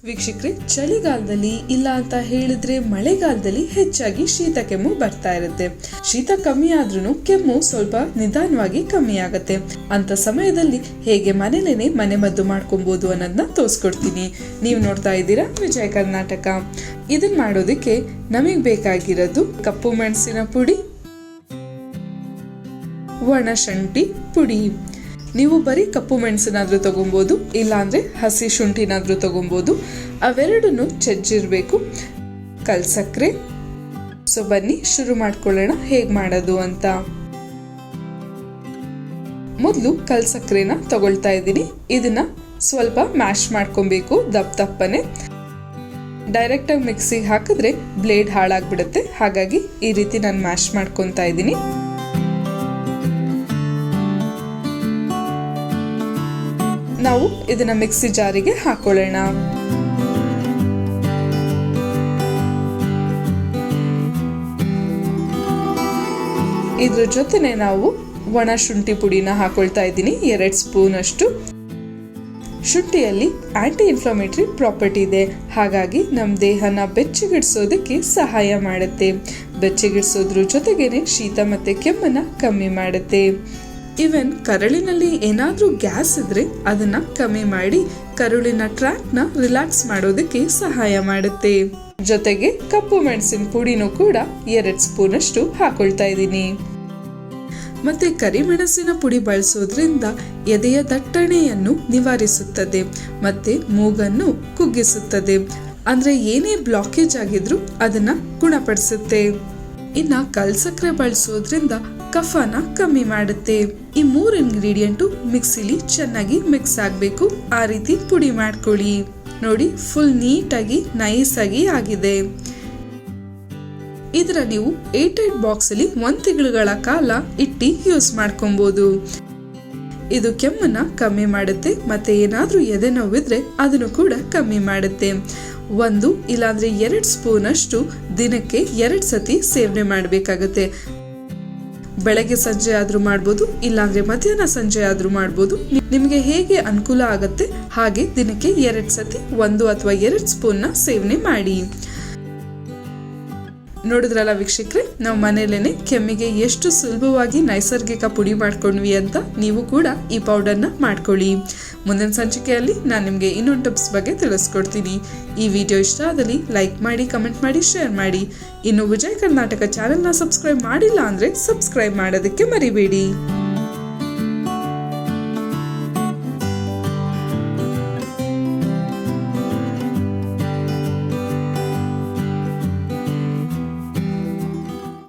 ವೀಕ್ಷಕರೇ, ಚಳಿಗಾಲದಲ್ಲಿ ಇಲ್ಲ ಅಂತ ಹೇಳಿದ್ರೆ ಮಳೆಗಾಲದಲ್ಲಿ ಹೆಚ್ಚಾಗಿ ಶೀತ ಕೆಮ್ಮು ಬರ್ತಾ ಇರುತ್ತೆ. ಶೀತ ಕಮ್ಮಿ ಆದ್ರೂ ಕೆಮ್ಮು ಸ್ವಲ್ಪ ನಿಧಾನವಾಗಿ ಕಮ್ಮಿ ಆಗತ್ತೆ. ಅಂತ ಸಮಯದಲ್ಲಿ ಹೇಗೆ ಮನೇಲೇನೆ ಮನೆಮದ್ದು ಮಾಡ್ಕೊಬಹುದು ಅನ್ನೋದನ್ನ ತೋರಿಸ್ಕೊಡ್ತೀನಿ. ನೀವು ನೋಡ್ತಾ ಇದ್ದೀರಾ ವಿಜಯ ಕರ್ನಾಟಕ. ಇದನ್ನ ಮಾಡೋದಕ್ಕೆ ನಮಗೆ ಬೇಕಾಗಿರೋದು ಕಪ್ಪು ಮೆಣಸಿನ ಪುಡಿ, ಒಣ ಶುಂಠಿ ಪುಡಿ. ನೀವು ಬರೀ ಕಪ್ಪು ಮೆಣಸನ್ನಾದ್ರೂ ತಗೊಬಹುದು, ಇಲ್ಲಾಂದ್ರೆ ಹಸಿ ಶುಂಠಿನಾದ್ರೂ ತಗೊಬಹುದು. ಅವೆರಡನ್ನು ಜಜ್ಜಿರ್ಬೇಕು. ಕಲ್ಸಕ್ರೆ. ಸೊ ಬನ್ನಿ ಶುರು ಮಾಡ್ಕೊಳ್ಳೋಣ ಹೇಗ್ ಮಾಡೋದು ಅಂತ. ಮೊದಲು ಕಲ್ಸಕ್ರೆನ ತಗೊಳ್ತಾ ಇದ್ದೀನಿ. ಇದನ್ನ ಸ್ವಲ್ಪ ಮ್ಯಾಶ್ ಮಾಡ್ಕೊಬೇಕು ದಪ್ಪನೆ. ಡೈರೆಕ್ಟ್ ಆಗಿ ಮಿಕ್ಸಿಗೆ ಹಾಕಿದ್ರೆ ಬ್ಲೇಡ್ ಹಾಳಾಗ್ಬಿಡುತ್ತೆ. ಹಾಗಾಗಿ ಈ ರೀತಿ ನಾನು ಮ್ಯಾಶ್ ಮಾಡ್ಕೊತಾ ಇದ್ದೀನಿ. ನಾವು ಇದನ್ನ ಮಿಕ್ಸಿ ಜಾರಿಗೆ ಹಾಕೊಳ್ಳೋಣ. ಇದ್ರ ಜೊತೆನೆ ನಾವು ಒಣ ಶುಂಠಿ ಪುಡಿನ ಹಾಕೊಳ್ತಾ ಇದ್ದೀನಿ, 2 ಸ್ಪೂನ್ ಅಷ್ಟು. ಶುಂಠಿಯಲ್ಲಿ ಆಂಟಿ ಇನ್ಫ್ಲಮೇಟರಿ ಪ್ರಾಪರ್ಟಿ ಇದೆ, ಹಾಗಾಗಿ ನಮ್ಮ ದೇಹನ ಬೆಚ್ಚಗಿಡಿಸೋದಕ್ಕೆ ಸಹಾಯ ಮಾಡುತ್ತೆ. ಬೆಚ್ಚಗಿಡಿಸೋದ್ರ ಜೊತೆಗೇನೆ ಶೀತ ಮತ್ತೆ ಕೆಮ್ಮನ್ನ ಕಮ್ಮಿ ಮಾಡುತ್ತೆ. ಇವನ್ ಕರುಳಿನಲ್ಲಿ ಏನಾದ್ರೂ ಗ್ಯಾಸ್ ಇದ್ರೆ ಅದನ್ನ ಕಮ್ಮಿ ಮಾಡಿ ಕರುಳಿನ ಟ್ರ್ಯಾಕ್ ನ ರಿಲ್ಯಾಕ್ಸ್ ಮಾಡೋದಕ್ಕೆ ಸಹಾಯ ಮಾಡುತ್ತೆ. ಜೊತೆಗೆ ಕಪ್ಪು ಮೆಣಸಿನ ಪುಡಿನೂ ಕೂಡ 2 ಸ್ಪೂನ್ ಅಷ್ಟು ಹಾಕೊಳ್ತಾ ಇದ್ದೀನಿ. ಮತ್ತೆ ಕರಿಮೆಣಸಿನ ಪುಡಿ ಬಳಸೋದ್ರಿಂದ ಎದೆಯ ದಟ್ಟಣೆಯನ್ನು ನಿವಾರಿಸುತ್ತದೆ ಮತ್ತೆ ಮೂಗನ್ನು ಕುಗ್ಗಿಸುತ್ತದೆ. ಅಂದ್ರೆ ಏನೇ ಬ್ಲಾಕೇಜ್ ಆಗಿದ್ರು ಅದನ್ನ ಗುಣಪಡಿಸುತ್ತೆ. ಇನ್ನ ಕಲ್ಸಕ್ರೆ ಬಳಸೋದ್ರಿಂದ ಕಫನ ಕಮ್ಮಿ ಮಾಡುತ್ತೆ. ಈ 3 ಇಂಗ್ರೀಡಿಯೆಂಟು ಮಿಕ್ಸಿಲಿ ಚೆನ್ನಾಗಿ ಮಿಕ್ಸ್ ಆಗ್ಬೇಕು. ಆ ರೀತಿ ಪುಡಿ ಮಾಡ್ಕೊಳ್ಳಿ. ನೋಡಿ, ಫುಲ್ ನೀಟಾಗಿ ನೈಸ್ ಆಗಿ ಆಗಿದೆ. ಇದರ ನೀವು 8 ಬಾಕ್ಸ್ ಅಲ್ಲಿ 1 ತಿಂಗಳ ಕಾಲ ಇಟ್ಟಿ ಯೂಸ್ ಮಾಡ್ಕೊಬಹುದು. ಇದು ಕೆಮ್ಮನ್ನ ಕಮ್ಮಿ ಮಾಡುತ್ತೆ ಮತ್ತೆ ಏನಾದ್ರೂ ಎದೆ ನೋವಿದ್ರೆ ಅದನ್ನು ಕೂಡ ಕಮ್ಮಿ ಮಾಡುತ್ತೆ. 1 ಇಲ್ಲಾಂದ್ರೆ 2 ಸ್ಪೂನ್ ಅಷ್ಟು ದಿನಕ್ಕೆ 2 ಸತಿ ಸೇವನೆ ಮಾಡಬೇಕಾಗತ್ತೆ. ಬೆಳಗ್ಗೆ ಸಂಜೆ ಆದ್ರೂ ಮಾಡ್ಬೋದು, ಇಲ್ಲಾಂದ್ರೆ ಮಧ್ಯಾಹ್ನ ಸಂಜೆ ಆದ್ರೂ ಮಾಡ್ಬೋದು. ನಿಮಗೆ ಹೇಗೆ ಅನುಕೂಲ ಆಗತ್ತೆ ಹಾಗೆ ದಿನಕ್ಕೆ 2 ಸತಿ 1 ಅಥವಾ 2 ಸ್ಪೂನ್ ನ ಸೇವನೆ ಮಾಡಿ. ನೋಡಿದ್ರಲ್ಲ ವೀಕ್ಷಕರೇ, ನಾವು ಮನೇಲೇನೆ ಕೆಮ್ಮಿಗೆ ಎಷ್ಟು ಸುಲಭವಾಗಿ ನೈಸರ್ಗಿಕ ಪುಡಿ ಮಾಡ್ಕೊಂಡ್ವಿ ಅಂತ. ನೀವು ಕೂಡ ಈ ಪೌಡರ್ನ ಮಾಡ್ಕೊಳ್ಳಿ. ಮುಂದಿನ ಸಂಚಿಕೆಯಲ್ಲಿ ನಾನು ನಿಮಗೆ ಇನ್ನೊಂದು ಟಿಪ್ಸ್ ಬಗ್ಗೆ ತಿಳಿಸ್ಕೊಡ್ತೀನಿ. ಈ ವಿಡಿಯೋ ಇಷ್ಟ ಆದಲ್ಲಿ ಲೈಕ್ ಮಾಡಿ, ಕಮೆಂಟ್ ಮಾಡಿ, ಶೇರ್ ಮಾಡಿ. ಇನ್ನು ವಿಜಯ ಕರ್ನಾಟಕ ಚಾನೆಲ್ನ ಸಬ್ಸ್ಕ್ರೈಬ್ ಮಾಡಿಲ್ಲ ಅಂದ್ರೆ ಸಬ್ಸ್ಕ್ರೈಬ್ ಮಾಡೋದಕ್ಕೆ ಮರಿಬೇಡಿ.